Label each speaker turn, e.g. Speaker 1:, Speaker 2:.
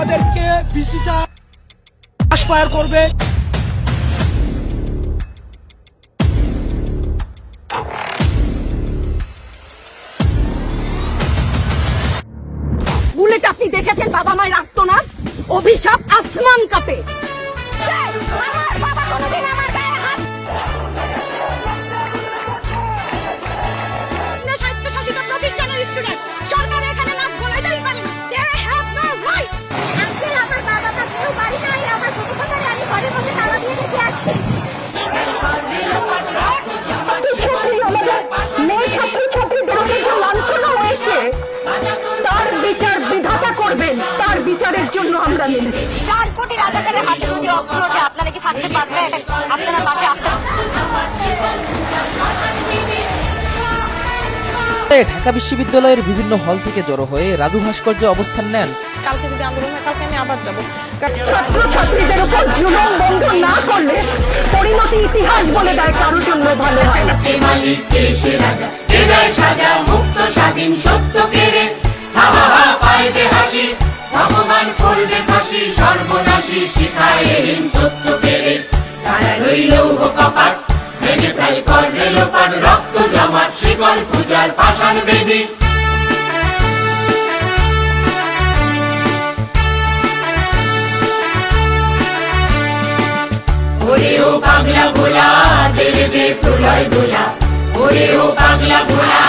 Speaker 1: আমাদেরকে BCCI fire করবে।
Speaker 2: Bullet আপনি দেখেছেন বাবা মায়ের আর্তনাদ, অভিশাপ আসমান কাঁপে। আমার বাবা কোনোদিন আমার গায়ে হাত স্বায়ত্তশাসিত প্রতিষ্ঠানের স্টুডেন্ট, সরকার এখানে নাক গলাইতেই পারে না। They have no right. আজকাল আমার বাবা মা কেউ বাড়ি নাই, আমার ছোটখাটো আমি ঘরের মধ্যে তালা দিয়ে রেখে আসছি। মেয়ে ছাত্রছাত্রীদের উপর যে লাঞ্ছনা হয়েছে তার বিচার বিধাতা করবেন, তার বিচারের জন্য আমরা নেমেছি। 4 কোটি রাজাকারের হাতে যদি অস্ত্র ওঠে, আপনারা কি থাকতে পারবেন? আপনারা মাঠে আসতে।
Speaker 3: ঢাকা বিশ্ববিদ্যালয়ের বিভিন্ন হল থেকে জড়ো হয়ে রাধু ভাস্কর্যে অবস্থান নেন।
Speaker 4: কালকে যদি আন্দোলন হয়, কালকে আমি আবার যাবো।
Speaker 2: ছাত্রছাত্রীদের উপর জুলুম বন্ধ না করলে পরিণতি ইতিহাস বলে দেয় কারোর জন্য ভালো হয় না।
Speaker 5: মুক্ত স্বাধীন সত্য কেড়ে হা হা হা পায় যে হাসি, ভগবান করবে ফাঁসি, সর্বনাশী শিখায় হীন তত্ত্ব কেড়ে। তারা রইল কপাট, ভেঙে ফেল করবে লোপাট, রক্ত জমাট শিকল পূজার পাষাণ বেদী। ওরে ও পাগলা ভোলা, দেবে প্রলয় দোলা, ওরে ও পাগলা ভোলা।